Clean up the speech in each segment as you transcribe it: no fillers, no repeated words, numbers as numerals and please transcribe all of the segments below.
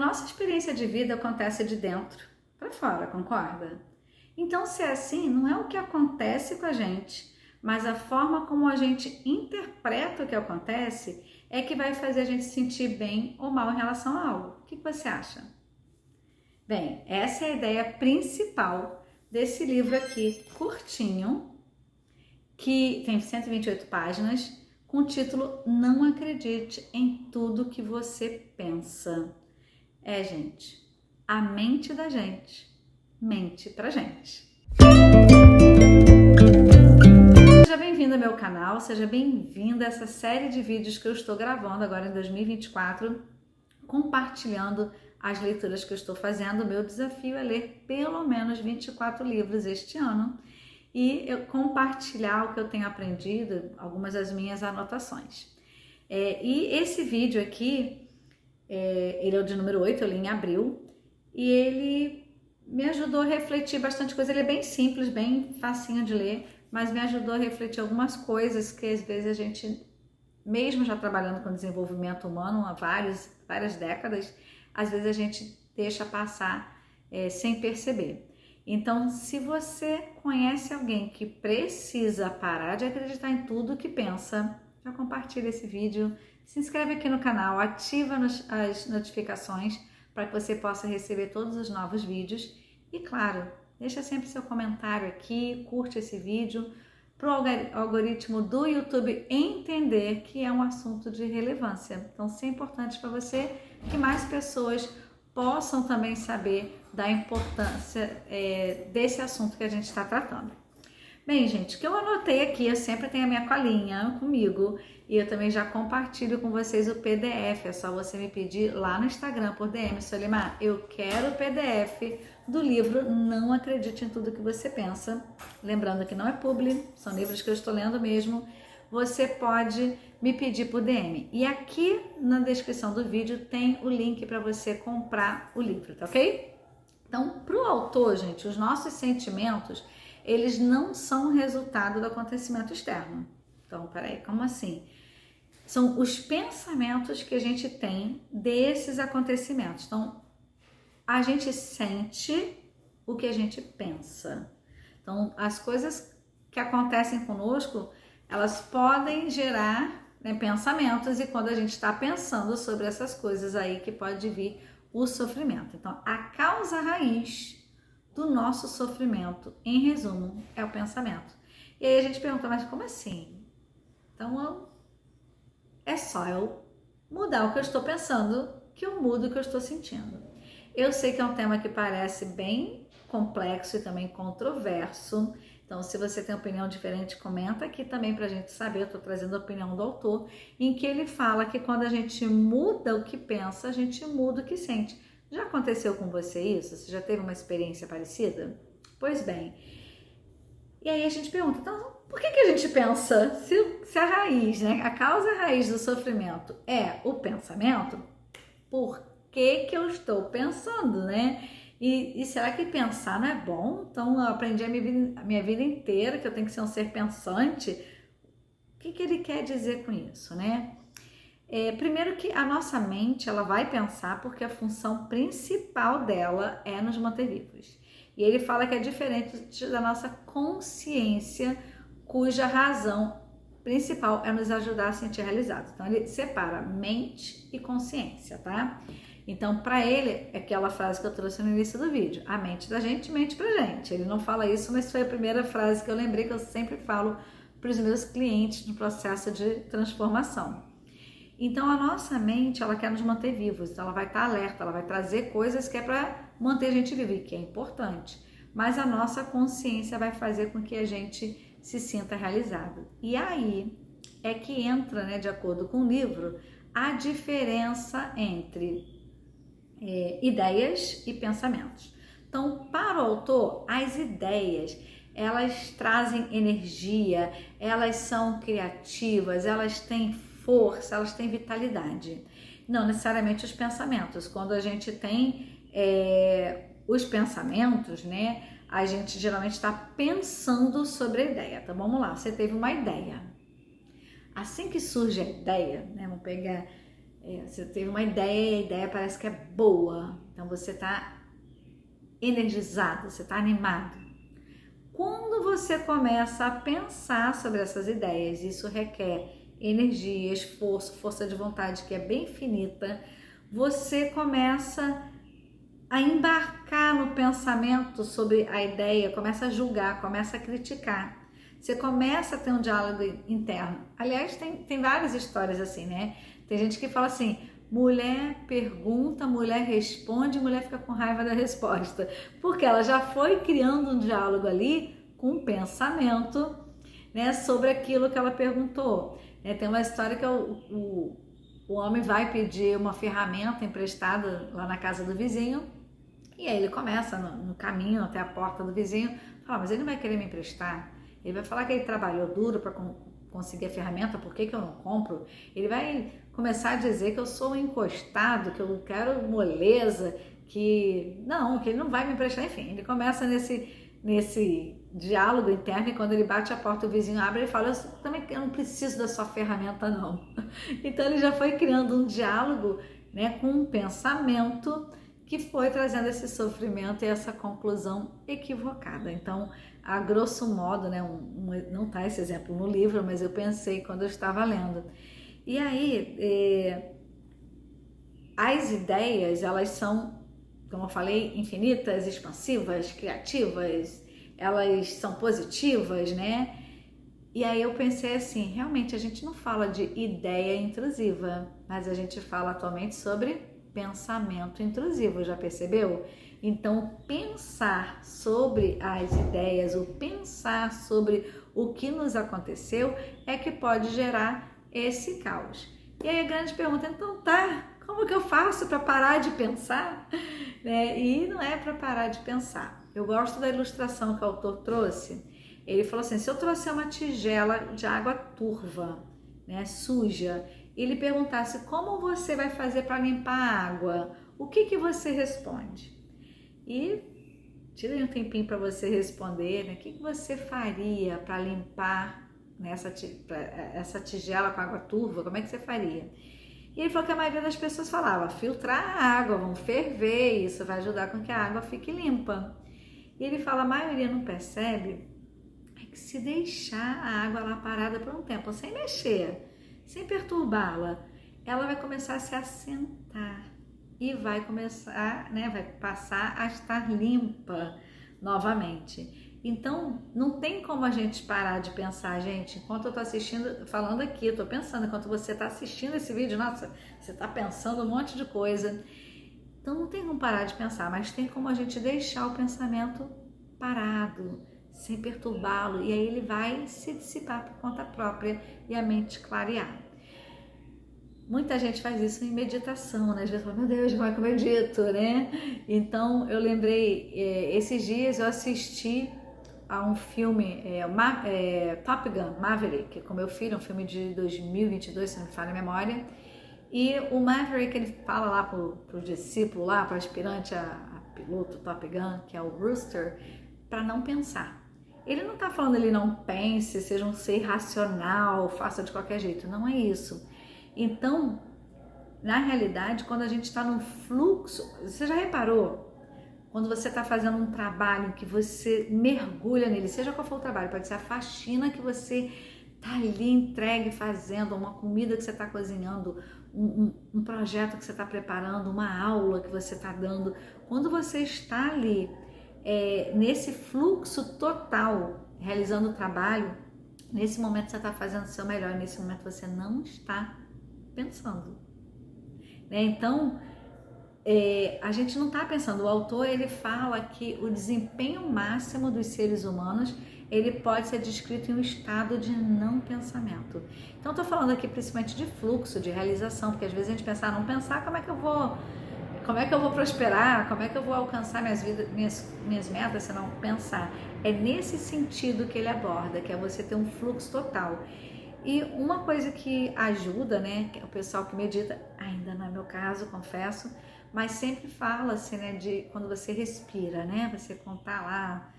nossa experiência de vida acontece de dentro para fora, concorda? Então, se é assim, não é o que acontece com a gente, mas a forma como a gente interpreta o que acontece é que vai fazer a gente se sentir bem ou mal em relação a algo. O que você acha? Bem, essa é a ideia principal desse livro aqui, curtinho, que tem 128 páginas, com o título Não Acredite em Tudo que Você Pensa. Gente, a mente da gente mente pra gente. Seja bem-vindo ao meu canal, seja bem-vinda a essa série de vídeos que eu estou gravando agora em 2024, compartilhando as leituras que eu estou fazendo. O meu desafio é ler pelo menos 24 livros este ano e eu compartilhar o que eu tenho aprendido, algumas das minhas anotações. E esse vídeo aqui, ele é o de número 8, eu li em abril, e ele me ajudou a refletir bastante coisa. Ele é bem simples, bem facinho de ler, mas me ajudou a refletir algumas coisas que às vezes a gente, mesmo já trabalhando com desenvolvimento humano há várias décadas, às vezes a gente deixa passar sem perceber. Então, se você conhece alguém que precisa parar de acreditar em tudo que pensa, já compartilha esse vídeo, se inscreve aqui no canal, ativa as notificações para que você possa receber todos os novos vídeos. E claro, deixa sempre seu comentário aqui, curte esse vídeo, para o algoritmo do YouTube entender que é um assunto de relevância. Então, isso é importante para você, que mais pessoas possam também saber da importância desse assunto que a gente está tratando. Bem, gente, o que eu anotei aqui, eu sempre tenho a minha colinha comigo e eu também já compartilho com vocês o PDF. É só você me pedir lá no Instagram por DM, Solimar, eu quero o PDF do livro Não Acredite em Tudo que Você Pensa. Lembrando que não é publi, são livros que eu estou lendo mesmo. Você pode me pedir por DM. E aqui na descrição do vídeo tem o link para você comprar o livro, tá ok? Então, para o autor, gente, os nossos sentimentos, eles não são resultado do acontecimento externo. Então, peraí, como assim? São os pensamentos que a gente tem desses acontecimentos. Então, a gente sente o que a gente pensa. Então, as coisas que acontecem conosco, elas podem gerar pensamentos, e quando a gente está pensando sobre essas coisas aí que pode vir o sofrimento. Então, a causa raiz do nosso sofrimento, em resumo, é o pensamento. E aí a gente pergunta, mas como assim? Então, é só eu mudar o que eu estou pensando que eu mudo o que eu estou sentindo. Eu sei que é um tema que parece bem complexo e também controverso. Então, se você tem opinião diferente, comenta aqui também pra gente saber. Eu estou trazendo a opinião do autor, em que ele fala que quando a gente muda o que pensa, a gente muda o que sente. Já aconteceu com você isso? Você já teve uma experiência parecida? Pois bem. E aí a gente pergunta, então, por que a gente pensa? Se a raiz, né, a causa raiz do sofrimento é o pensamento, por que eu estou pensando, né? E será que pensar não é bom? Então, eu aprendi a minha vida inteira que eu tenho que ser um ser pensante. O que ele quer dizer com isso, né? Primeiro que a nossa mente, ela vai pensar porque a função principal dela é nos manter vivos. E ele fala que é diferente da nossa consciência, cuja razão principal é nos ajudar a sentir realizados. Então, ele separa mente e consciência, tá? Então, para ele, é aquela frase que eu trouxe no início do vídeo, a mente da gente mente pra gente. Ele não fala isso, mas foi a primeira frase que eu lembrei, que eu sempre falo para os meus clientes no processo de transformação. Então, a nossa mente, ela quer nos manter vivos, então ela vai estar alerta, ela vai trazer coisas que é para manter a gente vivo, e que é importante. Mas a nossa consciência vai fazer com que a gente se sinta realizado. E aí é que entra, né, de acordo com o livro, a diferença entre ideias e pensamentos. Então, para o autor, as ideias, elas trazem energia, elas são criativas, elas têm força, elas têm vitalidade. Não necessariamente os pensamentos. Quando a gente tem os pensamentos, né, a gente geralmente está pensando sobre a ideia. Então, vamos lá, você teve uma ideia. Assim que surge a ideia, né, vamos pegar Você teve uma ideia e a ideia parece que é boa, então você está energizado, você está animado. Quando você começa a pensar sobre essas ideias, isso requer energia, esforço, força de vontade que é bem finita, você começa a embarcar no pensamento sobre a ideia, começa a julgar, começa a criticar. Você começa a ter um diálogo interno. Aliás, tem várias histórias assim, né? Tem gente que fala assim, mulher pergunta, mulher responde, mulher fica com raiva da resposta. Porque ela já foi criando um diálogo ali com um pensamento, né, sobre aquilo que ela perguntou. Tem uma história que o homem vai pedir uma ferramenta emprestada lá na casa do vizinho, e aí ele começa no caminho até a porta do vizinho, fala, mas ele não vai querer me emprestar? Ele vai falar que ele trabalhou duro para conseguir a ferramenta, por que eu não compro? Ele vai começar a dizer que eu sou um encostado, que eu quero moleza, que ele não vai me emprestar, enfim, ele começa nesse diálogo interno, e quando ele bate a porta, o vizinho abre e fala, eu não preciso da sua ferramenta não. Então ele já foi criando um diálogo, né, com um pensamento que foi trazendo esse sofrimento e essa conclusão equivocada. Então, a grosso modo, né, não está esse exemplo no livro, mas eu pensei quando eu estava lendo. E aí, as ideias, elas são, como eu falei, infinitas, expansivas, criativas, elas são positivas, né? E aí eu pensei assim, realmente a gente não fala de ideia intrusiva, mas a gente fala atualmente sobre pensamento intrusivo, já percebeu? Então, pensar sobre as ideias, ou pensar sobre o que nos aconteceu é que pode gerar esse caos. E aí a grande pergunta, então como que eu faço para parar de pensar? E não é para parar de pensar. Eu gosto da ilustração que o autor trouxe. Ele falou assim, se eu trouxer uma tigela de água turva, né, suja, e ele perguntasse como você vai fazer para limpar a água, o que você responde? E tirei um tempinho para você responder, né? O que você faria para limpar essa tigela com água turva? Como é que você faria? E ele falou que a maioria das pessoas falava, filtrar a água, vamos ferver, isso vai ajudar com que a água fique limpa. E ele fala, a maioria não percebe que se deixar a água lá parada por um tempo, sem mexer, sem perturbá-la, ela vai começar a se assentar e vai começar, né, vai passar a estar limpa novamente. Então, não tem como a gente parar de pensar, gente. Enquanto eu tô assistindo, falando aqui, eu tô pensando, enquanto você tá assistindo esse vídeo, nossa, você tá pensando um monte de coisa. Então, não tem como parar de pensar, mas tem como a gente deixar o pensamento parado, sem perturbá-lo, e aí ele vai se dissipar por conta própria e a mente clarear. Muita gente faz isso em meditação, né? Às vezes fala, meu Deus, como é que eu medito, né? Então, eu lembrei, esses dias eu assisti a um filme, Top Gun, Maverick, com meu filho, um filme de 2022, se não me falha a memória, e o Maverick, ele fala lá pro discípulo lá, pro aspirante a piloto Top Gun, que é o Rooster, para não pensar. Ele não tá falando ele não pense, seja um ser racional, faça de qualquer jeito, não é isso. Então, na realidade, quando a gente está num fluxo, você já reparou? Quando você está fazendo um trabalho que você mergulha nele, seja qual for o trabalho, pode ser a faxina que você está ali entregue fazendo, uma comida que você está cozinhando, um projeto que você está preparando, uma aula que você está dando. Quando você está ali, nesse fluxo total, realizando o trabalho, nesse momento você está fazendo o seu melhor, nesse momento você não está pensando, né? Então, a gente não está pensando. O autor, ele fala que o desempenho máximo dos seres humanos, ele pode ser descrito em um estado de não pensamento. Então, estou falando aqui principalmente de fluxo, de realização, porque às vezes a gente pensa, não pensar, como é que eu vou prosperar, como é que eu vou alcançar minhas metas se não pensar? É nesse sentido que ele aborda, que é você ter um fluxo total. E uma coisa que ajuda, né, que é o pessoal que medita, ainda não é meu caso, confesso, mas sempre fala-se, né, de quando você respira, né, você contar lá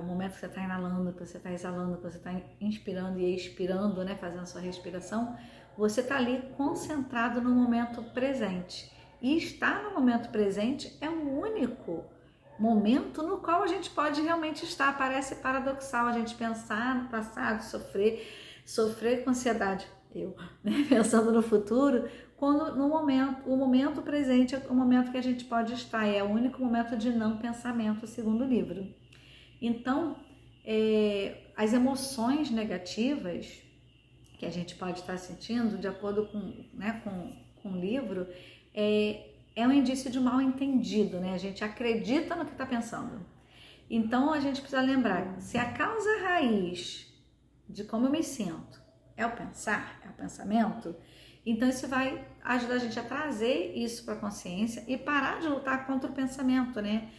o momento que você está inalando, que você está exalando, que você está inspirando e expirando, né, fazendo a sua respiração, Você está ali concentrado no momento presente. E estar no momento presente é o único momento no qual a gente pode realmente estar. Parece paradoxal a gente pensar no passado, sofrer com ansiedade, né? Pensando no futuro, quando no momento, o momento presente é o momento que a gente pode estar, é o único momento de não pensamento, segundo o livro. Então, as emoções negativas que a gente pode estar sentindo, de acordo com o livro, é um indício de mal entendido, né? A gente acredita no que está pensando. Então, a gente precisa lembrar, se a causa raiz de como eu me sinto é o pensar, é o pensamento, então isso vai ajudar a gente a trazer isso para a consciência e parar de lutar contra o pensamento, né?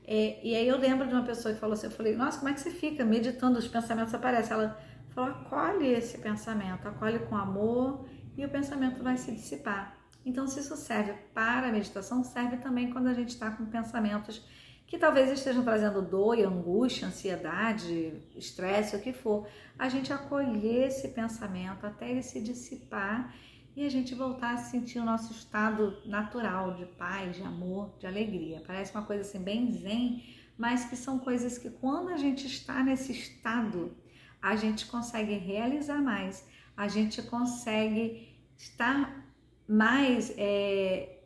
E aí eu lembro de uma pessoa que falou assim, eu falei, nossa, como é que você fica meditando, os pensamentos aparecem? Ela falou, acolhe esse pensamento, acolhe com amor e o pensamento vai se dissipar. Então, se isso serve para a meditação, serve também quando a gente está com pensamentos que talvez estejam trazendo dor, angústia, ansiedade, estresse, o que for. A gente acolher esse pensamento até ele se dissipar e a gente voltar a sentir o nosso estado natural de paz, de amor, de alegria. Parece uma coisa assim bem zen, mas que são coisas que quando a gente está nesse estado, a gente consegue realizar mais, a gente consegue estar mais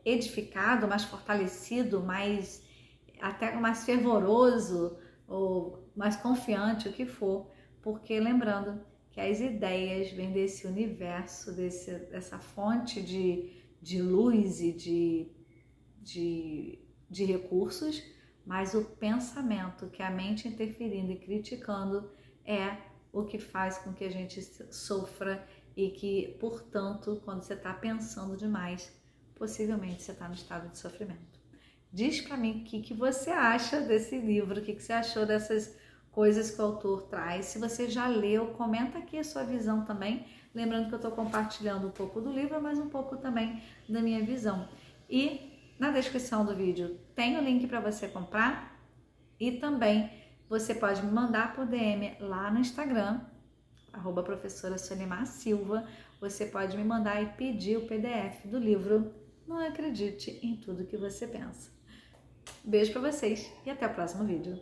edificado, mais fortalecido, até mais fervoroso ou mais confiante, o que for, porque lembrando que as ideias vêm desse universo, dessa fonte de luz e de recursos, mas o pensamento, que a mente interferindo e criticando, é o que faz com que a gente sofra e que, portanto, quando você está pensando demais, possivelmente você está no estado de sofrimento. Diz para mim o que você acha desse livro, o que você achou dessas coisas que o autor traz. Se você já leu, comenta aqui a sua visão também. Lembrando que eu estou compartilhando um pouco do livro, mas um pouco também da minha visão. E na descrição do vídeo tem o link para você comprar e também você pode me mandar por DM lá no Instagram, @professora Solimar Silva. Você pode me mandar e pedir o PDF do livro Não Acredite em Tudo que Você Pensa. Beijo para vocês e até o próximo vídeo.